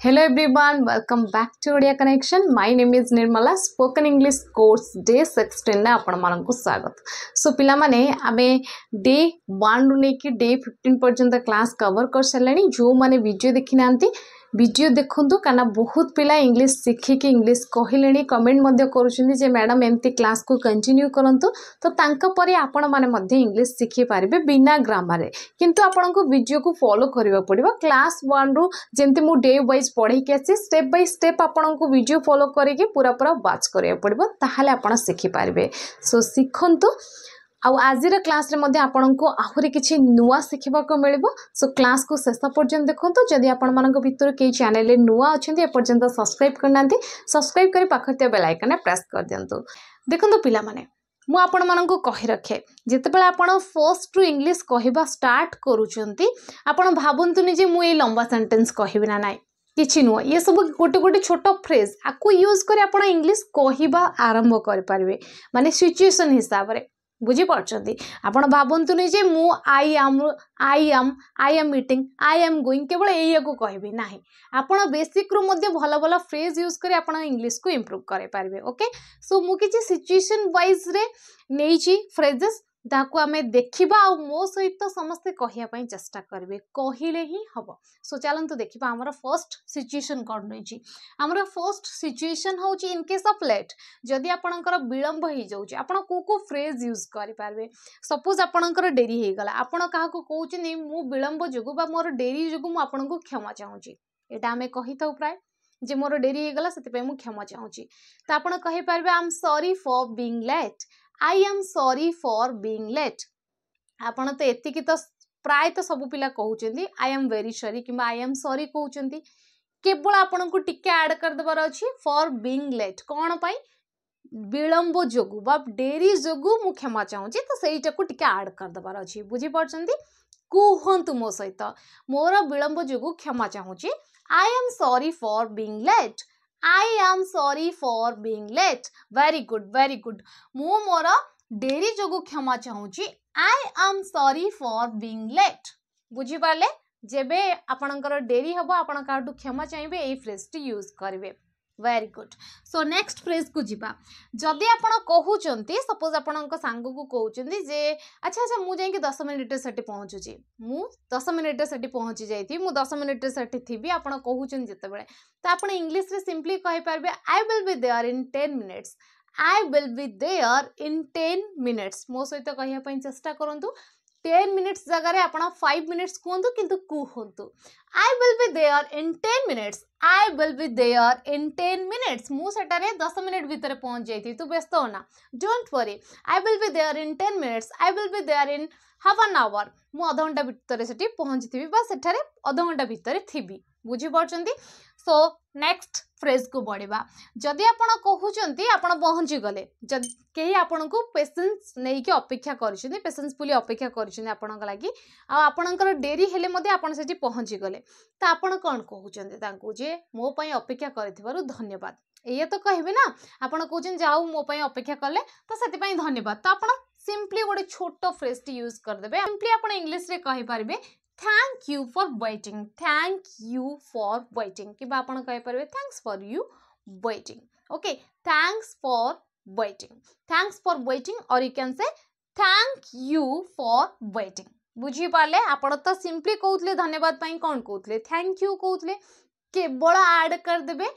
Hello everyone, welcome back to Odia Connection. My name is Nirmala. Spoken English course day 16 ना आपण मानक स्वागत. So पिला माने आमे day 1 रु नेकी day 15 पर्यंत क्लास कवर कर सलेनी. जो माने वीडियो देखि नांती वीडियो देखंतु काना बहुत पिला इंग्लिश शिखि कि इंग्लिश कहिलेनी कमेंट मध्ये करूछिंदी जे मैडम एमती क्लास को कंटिन्यू करंतु तो तांका परे आपण माने मध्ये इंग्लिश शिखि पारिबे बिना ग्रामर रे किंतु आपण को वीडियो को फॉलो करबा पड़िबो. क्लास 1 रु जेंति मु डे वाइज पढ़ी के आसी स्टेप बाय स्टेप आपण को वीडियो फॉलो करके पूरा पूरा वाच करिया पड़िबो ताहाले आपण शिखि पारिबे. सो सिखंतु आउ आजिर क्लास रे मध्ये आपण को आहुरी किछि नुवा सिखिबा को मिलिबो. सो क्लास को शेष पर्यंत देखंतु. जदि आपण मानक भितर के चैनल रे नुवा अछंती ए पर्यंत सब्सक्राइब करनांती सब्सक्राइब करी पाखते बेल आइकन प्रेस कर दियंतु. देखंतु पिला माने मु आपण मानक कहि रखे जेते बेला आपण फर्स्ट टू इंग्लिश कहिबा स्टार्ट करूचंती आपण भाबंतुनी जे मु ए लंबा सेंटेंस कहिबि ना नाइ किछि नुवा ये सब गोटे गोटे छोट फ्रेज आकु यूज करे आपण इंग्लिश कहिबा आरंभ कर पारिबे माने सिचुएशन हिसाब रे बुझी पार्छंती. आपण भाबंतुनी जे मु I am meeting I am going केवल एया को कहबे नाही. आपण बेसिक रो मध्ये भलो भलो फ्रेज यूज करे आपण इंग्लिश को इंप्रूव करे पारिबे. ओके सो मु किछि सिचुएशन वाइज रे नेछि फ्रेजेस ताकू आमे देखिबा आ मो सहित समस्ते कहिया पई चेष्टा करबे कहिले ही हबो. सो चलंतु देखिबा हमर फर्स्ट सिचुएशन कोन रहिछि. हमर फर्स्ट सिचुएशन होछि इन केस ऑफ लेट जदि आपणकर विलंब हो जाउछि आपण को फ्रेज यूज करि पारबे. सपोज आपणकर डेरी हे गला आपण काहा को कहउछि मु विलंब जोगु बा मोर डेरी जोगु मु आपन को क्षमा चाहूछि एटा हमें कहिथौ प्राय जे मोर डेरी हे गला सेति पई मु क्षमा चाहूछि. त आपण कहि पारबे I am sorry for being late. I am sorry for being late. आपण तो एतिकी तो प्राय तो सब पिला कहउछंती आई एम वेरी सॉरी किबा आई एम सॉरी कहउछंती केवल आपण को टिके ऐड कर देबार अछि फॉर बीइंग लेट कोन पई विलंब जोगु बा डेरी जोगु मु क्षमा चाहूछि तो सेइटा को टिके ऐड कर देबार अछि. बुझी परछंती कुहंतु मो सहित मोर विलंब जोगु क्षमा चाहूछि I am sorry for being late. I am sorry for being late. Very good, very good. मु मोर डेरी जोगु क्षमा चाहूछि I am sorry for being late. बुझी पाले जेबे आपणकर डेरी हबो आपण काटू क्षमा चाहिबे एई फ्रेज टी यूज करिवे. Very good. So next phrase को जिबा जदि आपण कहउचंती सपोज आपणक सांग को कहउचंती जे अच्छा अच्छा मु जाई के 10 मिनिट सेठी पहुंचुची मु 10 मिनिट सेठी पहुंची जाईथि मु 10 मिनिट सेठी थिबी आपण कहउचन जते बेले त आपण इंग्लिश रे सिंपली कहि पारबे I will be there in 10 minutes. I will be there in 10 minutes. मो सहित कहिया पई चेष्टा करंतु 10 मिनिट्स जगह रे आपण 5 मिनिट्स कहंतु किंतु कुहंतु I will be there in 10 minutes. I will be there in 10 minutes. मु सेटारे 10 मिनिट भीतर पहुंच जाईथि तू व्यस्त होना don't worry. I will be there in 10 minutes. I will be there in half an hour. मु आधा घंटा भीतर सेठी पहुंचथिबी बा सेठारे आधा घंटा भीतर थिबी. बुझी परछंती. सो नेक्स्ट फ्रेज को बढ़िबा जदि आपण कहउचंती आपण पहुंची गले जदि केही आपण को पेशेंस नै के अपेक्षा करछिन पेशेंसफुली अपेक्षा करछिन आपण लागि आ आपणकर डेरी हेले मध्ये आपण सेठी पहुंची गले त आपण कोन कहउचंती तांकू जे मो पई अपेक्षा करथिबारु धन्यवाद एये तो कहबे ना. आपण कहउचन जाऊ मो पई अपेक्षा करले तो सेति पई धन्यवाद. त आपण सिंपली गोटे छोटो फ्रेज टी यूज कर देबे. सिंपली आपण इंग्लिश रे कहि पारबे thank you for waiting. thank you for waiting कि आपण कहि परबे thanks for you waiting. okay thanks for waiting. thanks for waiting or you can say thank you for waiting. बुझी पाले आपण तो सिंपली कहउतले धन्यवाद पई कोन कहउतले थैंक यू कहउतले केवल ऐड कर देबे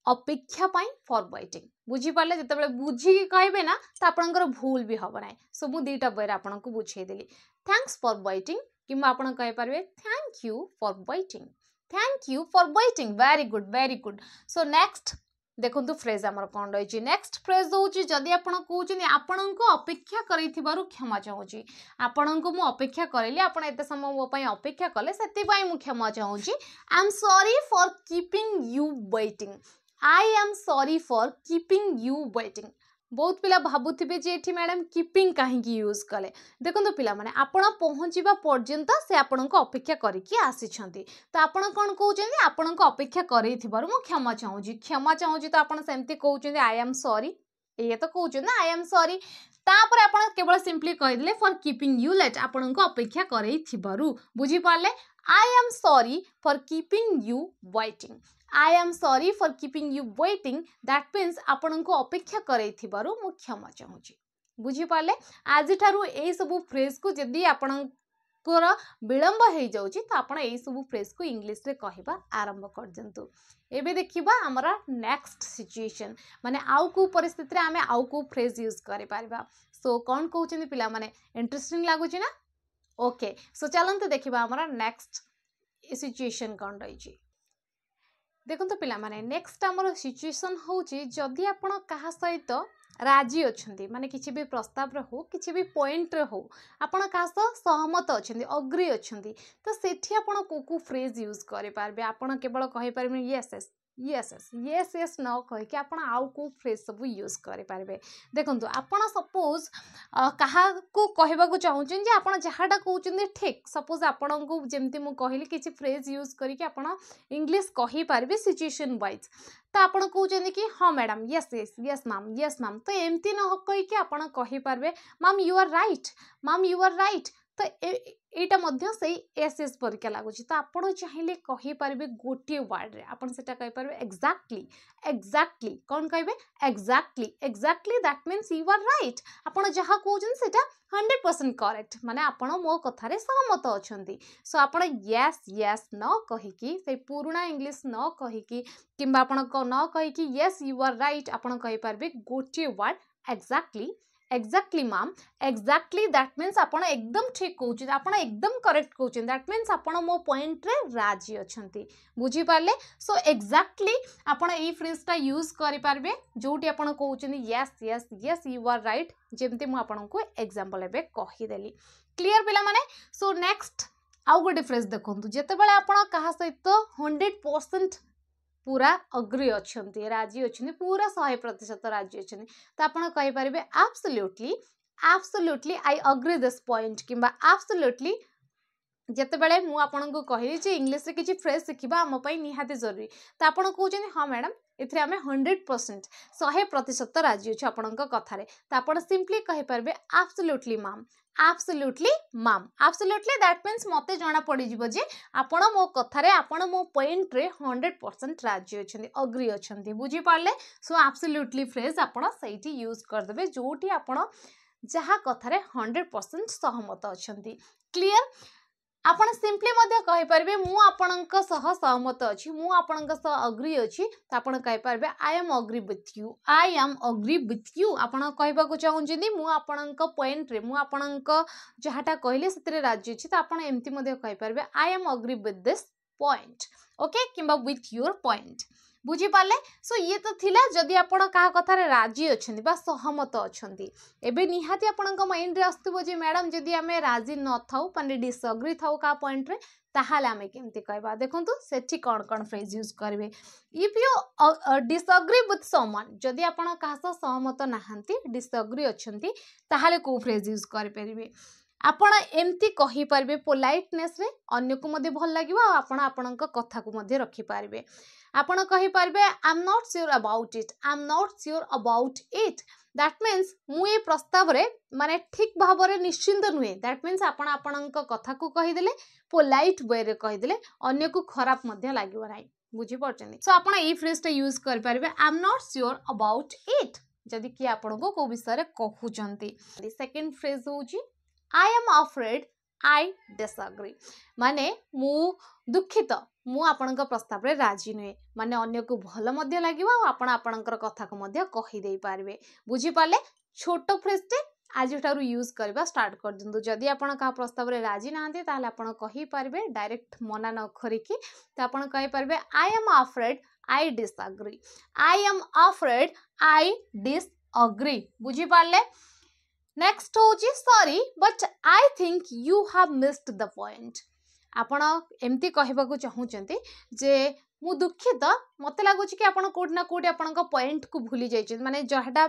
अपेक्षा पई फॉर वेटिंग. बुझी पाले जते बेले बुझी के कहबे ना त आपनकर भूल भी हबो नै. सो मु दीटा बेर आपन को बुझे देली थैंक्स फॉर वेटिंग किमा आपण कहि पारबे thank you for waiting. Thank you for waiting. Very good, very good. So next देखंतु फ्रेज हमर कोन रहिछि. नेक्स्ट फ्रेज होउछि जदि आपण कहउछिनी आपण को अपेक्षा करिथिबारु क्षमा चाहूछि. आपण को मु अपेक्षा करैली आपण एते समय मो पई अपेक्षा कले सेति पई मु क्षमा चाहूछि. I am sorry for keeping you waiting. I am sorry for keeping you waiting. बहुत पिला भाबुथिबे जे एठी मैडम कीपिंग काहे की यूज कले. देखंतु पिला माने आपण पहुंचीबा पर्यंत से आपण को अपेक्षा करिकि आसीछंती त आपण कोन कहउछंती आपण को अपेक्षा करैथिबारु मु क्षमा चाहूछि त आपण सेमति कहउछंती आई एम सॉरी ये तो कहउछंती आई एम सॉरी. तापर आपण केवल सिंपली कहि दिले फॉर कीपिंग यू लेट आपण को अपेक्षा करैथिबारु. बुझी पाले I am sorry for keeping you waiting. I am sorry for keeping you waiting. That means आपनको अपेक्षा करैथिबारु मु क्षमा चाहूची. बुझी पाले आज ठारू ए सब फ्रेज को जदी आपण कोर विलंब हो जाउची तो आपण ए सब फ्रेज को इंग्लिश रे कहबा आरंभ कर जंतु. एबे देखिबा हमरा नेक्स्ट सिचुएशन माने आउ को परिस्थिति रे आमे आउ को फ्रेज यूज करि पारबा. सो कोन कहउछनी पिला माने इंटरेस्टिंग लागुची ना. ओके सो चलंतु देखिबा हमरा नेक्स्ट सिचुएशन कोन रहिची. देखो तो पिला माने नेक्स्ट हमर सिचुएशन होची जदी आपण कहा सहित राजी अछंती माने किछि भी प्रस्ताव रे हो किछि भी पॉइंट रे हो आपण कहा सहमत अछंती अग्री अछंती तो सेठी आपण को फ्रेज यूज करि पारबे. आपण केवल कहि पारबे yes yes yes yes yes yes न कहि कि आपण आउ को फ्रेज सब यूज करि पारबे. देखंतु आपण सपोज कहा को कहबा को चाहुचन जे आपण जहाटा कहउचन ठीक सपोज आपण को जेमति मु कहली किछि फ्रेज यूज करि कि आपण इंग्लिश कहि पारबे सिचुएशन वाइज तो आपण कहउचन कि हां madam yes yes yes ma'am तो एमती न कहि कि आपण कहि पारबे मैम यू आर राइट तो एटा मध्य सही एस एस परिका लागुची. तो आपण चाहिले कहि पारबे गोटे वर्ड रे आपण सेटा कहि पारबे एक्जाक्टली कोन कहबे exactly that means you are right. आपण जहा कहउछन सेटा 100% करेक्ट माने आपण मो कथा रे सहमत अछंती. सो आपण यस यस न कहि कि से पुराना इंग्लिश न कहि कि किंबा आपण को न कहि कि यस यू आर राइट आपण कहि पारबे गोटे word exactly ma'am exactly that means आपण एकदम ठीक कहउछन आपण एकदम करेक्ट कहउछन दैट मीन्स आपण मो पॉइंट रे राजी अछंती. बुझी पारले. सो एक्जाक्टली आपण ए फ्रेज यूज करि पारबे जोटी आपण कहउछन yes yes yes you are right जेमते मु आपण को एग्जांपल एबे कहि देली. क्लियर पिला माने. सो नेक्स्ट आउ गोटे फ्रेज देखंतु जेते बेले आपण कहा सहित 100% पूरा अग्री अछंती राजी अछंती पूरा 100% राजी अछंती तो आपण कहि पारबे absolutely I agree this point किंबा एब्सोल्युटली जेते बेले मु आपण को कहली जे इंग्लिश रे किछि फ्रेज सिखिबा हम पई निहाती जरूरी तो आपण कहउछन हां मैडम एथरे हमें 100% 100% राजी अछि आपण कथा रे तो आपण सिंपली कहि पारबे absolutely ma'am absolutely that means मते जाना पड़ी जिवो जे आपण मो कथा रे आपण मो पॉइंट रे 100% राजी अछंती अग्री अछंती. बुझी पारले. सो एब्सोल्युटली फ्रेज आपण सेठी यूज कर देबे जोटी आपण जहा कथा रे 100% सहमत अछंती. क्लियर. आपण सिंपली मध्य कहि पारबे मु आपणक सह सहमत अछि मु आपणक सह अग्री अछि त आपण कहि पारबे I am agree with you आपण कहबा को चाहुंजनी मु आपणक पॉइंट रे मु आपणक जहाटा कहले सेतरे राज्य अछि त आपण एम्ति मध्य कहि पारबे I am agree with this point. Okay किंबा विथ योर पॉइंट. बुझी पाले. सो ये तो थिला जदी आपण कहा कथा रे राजी अछंती बा सहमत अछंती. एबे निहाती आपणक माइंड रे आस्तबो जे मैडम जदी हमें राजी न थाउ पाने डिसएग्री थाउ का पॉइंट रे ताहाले हमें केमती कहबा. देखंतु सेठी कोन फ्रेज यूज करबे. If you disagree with someone जदी आपण कहा सह सहमत नाहंती डिसएग्री अछंती ताहाले को फ्रेज यूज कर परिबे. आपण एमती कहि पारबे पोलाइटनेस रे अन्य को मध्ये भल लागिबो आपण आपणक कथा को मध्ये रखि पारबे. आपण कहि पारबे I am not sure about it that means मु ए प्रस्ताव रे माने ठीक भाव रे निश्चिंत नुहे. दैट मीन्स आपण आपणक कथा को कहि देले पोलाइट वे रे कहि देले अन्य को खराब मध्ये लागिबो नाही. बुझी पड़छनी. सो आपण ए फ्रेज टा यूज कर पारबे I am not sure about it जदी कि आपण को विषय रे कहउचंती. सेकंड फ्रेज होउची I am afraid I disagree माने मु दुखित मु आपणक प्रस्ताव रे राजी नुहे माने अन्य को भल मध्य लागिबो आपण आपणकर कथा को मध्य कहि देई पारबे. बुझी पाले. छोट फ्रेज टे आज ठारू यूज करबा स्टार्ट कर दिंतु जदी आपण का प्रस्ताव रे राजी नाहंती ताले आपण कहि पारबे डायरेक्ट मना न करि कि त आपण कहि पारबे I am afraid I disagree. बुझी पाले. नेक्स्ट होची sorry but I think you have missed the point. आपण एमती कहबा को चाहूचंती जे मु दुखित मत लगुच कि आपण कोड ना कोड आपण पॉइंट को भूली जाइछन माने जहाडा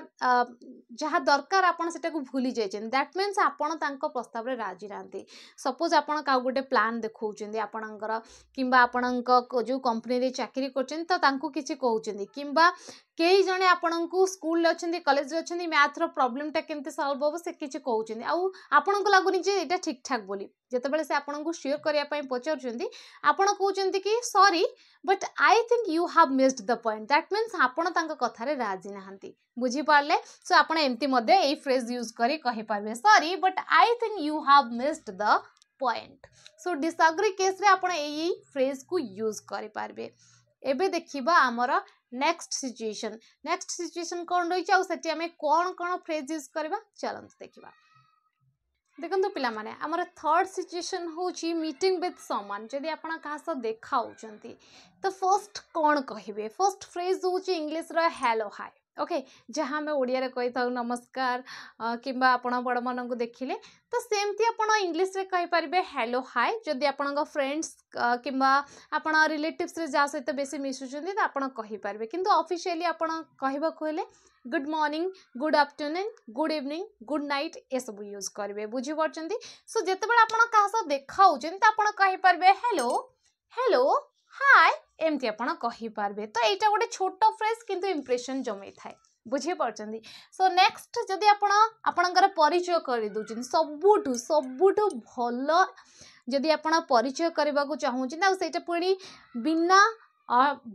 जहा दरकार आपण सेटा को भूली जाइछन दैट मीन्स आपण तांको प्रस्ताव रे राजी रहंती सपोज आपण का गोटे प्लान देखौचंदी आपणकर किंबा आपणक जो कंपनी रे चाकरी करछन त तांको किछि कहउचंदी किंबा कई जने आपण को स्कूल अच्छे कॉलेज अच्छे मैथ रो प्रॉब्लम टा केमते सॉल्व हो से किछि कहउचंदी आउ आपण को लागुनी जे एटा ठीक ठाक बोली जेतेबेले से आपण को शेयर करिया पई पचारचंदी आपण कहउचंदी कि sorry but I think you have missed the point that means आपण तांको कथा रे राजी नाहंती बुझी पारले सो आपण एम्ति मध्ये ए फ्रेज यूज करी कहि पारबे sorry but I think you have missed the point so disagree case रे आपण एई फ्रेज को यूज करि पारबे एबे देखिबा हमर नेक्स्ट सिचुएशन कौन रही है सेठी आमे कौन कौन फ्रेज यूज करबा चलंत देखिबा देखंतु पिला माने हमर थर्ड सिचुएशन होची मीटिंग विथ समवन जदि आपण का स देखा होचंती तो फर्स्ट कौन कहिबे फर्स्ट फ्रेज होची इंग्लिश रो हेलो हाय ओके जहाँ आम ओडिया रे कही था नमस्कार किंबा आपण बड़ मन को देखिले तो सेमती आपण इंग्लिश रे कहि परिबे हेलो हाय जदि आपण फ्रेंड्स किंबा आपण रिलेटिव्स रे जा सहित बेसी मिसुचंदी तो आपण कहि परिबे किंतु ऑफिशियली आपण कहबा कहले good morning good afternoon good evening good night ए सब यूज करेंगे बुझी पार्टी सो जितेबाला आपण क्या सह देखा होचन तो आपण कहि परिबे हेलो हेलो हाय एमती आपण कहि पारबे तो एटा गोटे छोट फ्रेज किंतु इंप्रेशन जमै थाए बुझी पार्टी सो नेक्स्ट जदि आपण आपणकर परिचय कर दउछन सबुठु भल जदि आपण परिचय करबा को चाहूछन आ सेटा पुणी बिना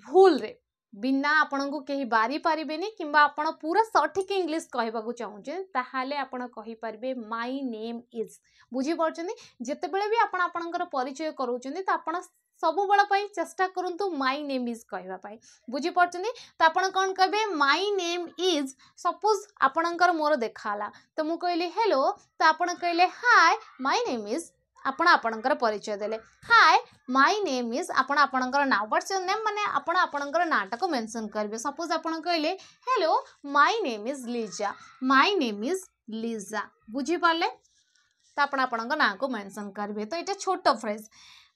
भूल रे बिना आपण को कहीं बारी पारिबेनी किंबा आपण पूरा सठिक इंग्लिश कहबा को चाहूछन ताहाले आपण कहि पारबे माय नेम इज बुझी पार्छन जेतेबेले भी आपण आपणकर परिचय करूछन त आपण सबु बळ पई चेष्टा करंतु माय नेम इज कहबा पई बुझी पार्छन त आपण कोन कहबे माय नेम इज सपोज आपणकर मोर देखाला त मु कहली हेलो त आपण कहले हाय माय नेम इज आपण आपणकर परिचय देले हाय माय नेम इज आपण आपणकर नाम व्हाट्स योर नेम माने आपण आपणकर नाटा को मेंशन करबे सपोज आपण कहले hello my name is Lisa my name is Lisa बुझी पाले त आपण आपणकर नाम को मेंशन करबे तो एटा छोटो फ्रेज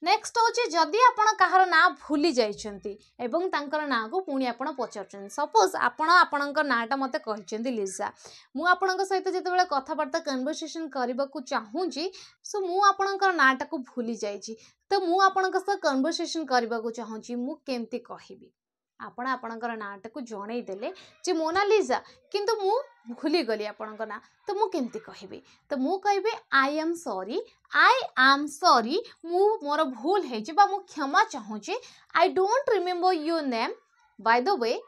नेक्स्ट होची जदि आपण कहार ना भूली जाइछंती एवं तांकर ना को पुणी आपण पचारछन सपोज आपण आपणकर नाटा मते कहिछंती लीजा मु आपणक सहित जेतेबेले कथाबार्ता कन्वर्सेशन करबा को चाहूची सो मु आपणकर नाटा को भूली जाइछि तो मु आपणक सह कन्वर्सेशन करबा को चाहूची मु केमती कहिबी आपण आपणकर नाटा को जणै देले जे मोनालिजा किंतु मु भूली गली आपणकर ना तो मु केमती कहिबी तो मु कहबे आई एम सॉरी मु मोर भूल है बा मु क्षमा चाहूची I don't remember your name by the way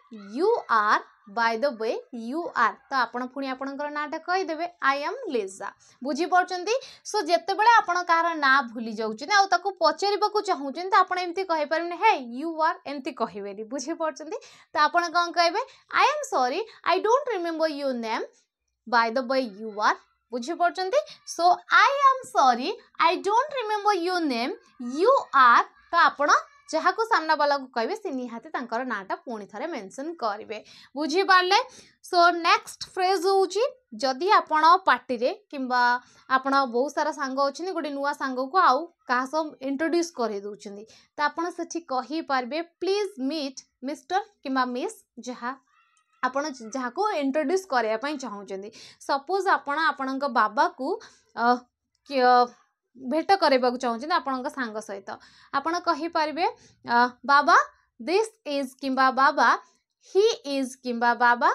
you are तो आपण पुणी आपणकर नाटा कहि देबे आई एम लीजा बुझी पाउचंती सो जेतेबेले आपण कार ना भूली जाउछन आ ताको पचारिबा को चाहूछन त आपण एम्ति कहि परबे हे यू आर एम्ति कहिबेनी बुझी पाउचंती त आपण कोन कहबे I am sorry I don't remember your name by the way you are बुझी पाउचंती so I am sorry I don't remember your name you are तो आपण जहाँ को सामना वाला को कहे से निहाती तांकर नाटा पुणी थरे मेंशन करेंगे बुझी पारले सो नेक्स्ट फ्रेज होची जदि आपण पार्टी रे किंबा आपण बहुत सारा सांग अछि गोटे नुआ सांग को आउ कहा सब इंट्रोड्यूस करे दउछंदी त आपण सेठी कहि पारबे प्लीज मीट मिस्टर किंबा मिस जहाँ आपण जहाँ को इंट्रोड्यूस करया पई चाहउछंदी सपोज आपण आपणक बाबा को भेट करबा को चाहउछन आपणक सांग सहित आपण कहि पारबे बाबा दिस इज किंबा बाबा ही इज किंबा बाबा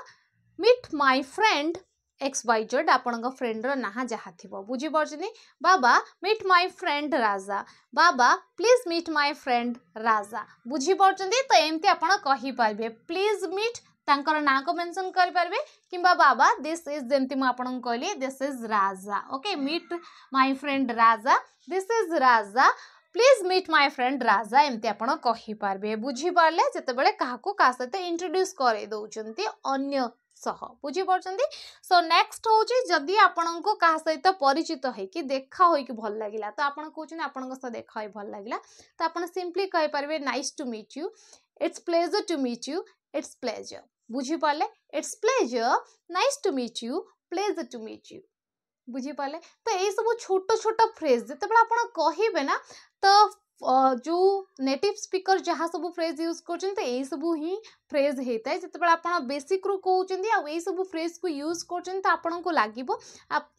meet my friend X Y Z आपणक फ्रेंड रो ना जहाँ थिबो बुझी पारछनी बाबा मीट माय फ्रेंड राजा बाबा please meet my friend Raja बुझी पारछनी तो एमती आपण कहि पारबे प्लीज मीट तांकर ना को मेंशन कर पारबे किंबा बाबा दिस इज जेंति म आपन कहली this is Raja okay meet my friend Raja this is Raja please meet my friend Raja एमती आपन कहि पारबे बुझी पारले जेतेबेले काहा को का सहित इंट्रोड्यूस करे दउचंती अन्य सह बुझी पारछंती सो नेक्स्ट होची जदी आपन को का सहित परिचित है कि देखा होई कि भल लागिला तो आपन कहउछन आपन को सहित देखा होई भल लागिला तो आपन सिंपली कहि पारबे nice to meet you it's pleasure to meet you it's pleasure बुझी पाले it's pleasure nice to meet you pleasure to meet you बुझी पाले तो ये सब छोट छोट फ्रेज जिते आपण कहिबे ना तो जो नेटिव स्पीकर जहाँ सब फ्रेज यूज करते यही सब ही फ्रेज होता है जिते आप बेसिक रू कहते आई सब फ्रेज को यूज कर आपन को लगे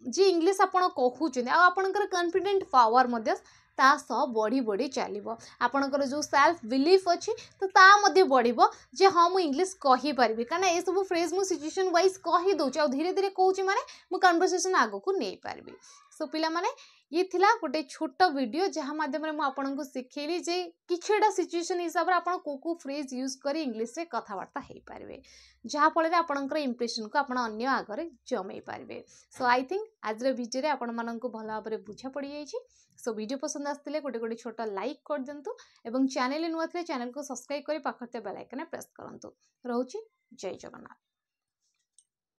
जी इंग्लीश आपड़ कहते आपंकर कॉन्फिडेंट पावर ता सह बढ़ी बढ़ी चलो आपंकर जो सेल्फ बिलीफ अच्छी तो ता बढ़ जे हाँ मुझे इंग्लीश कहीपरि कहीं ये सब फ्रेज मुझे सिचुएशन वाइज कहीदे आ धीरे धीरे कहूँ माने मु कन्वर्सेशन आग को नहीं पारि सो पिला माने ये थिला गोटे छोट वीडियो जहाँ माध्यम मैं आपको शिखेली जे किछटा सिचुएशन हिसाब से आपन को फ्रेज यूज कर इंग्लीश रे कथबार्ता हो पारे जहाँफल आपंकर इंप्रेशन को आप अन्य आगे जमे पारे सो आई थिंक आज भिडियो आपण मानक भल भाव में बुझा पड़ जाए सो वीडियो पसंद आसते गोटे गोटे छोट लाइक कर दिंतु एवं चैनल नुआ थे चैनल को सब्सक्राइब कर पाखर बेल आइकन प्रेस करूँ रोचे जय जगन्नाथ।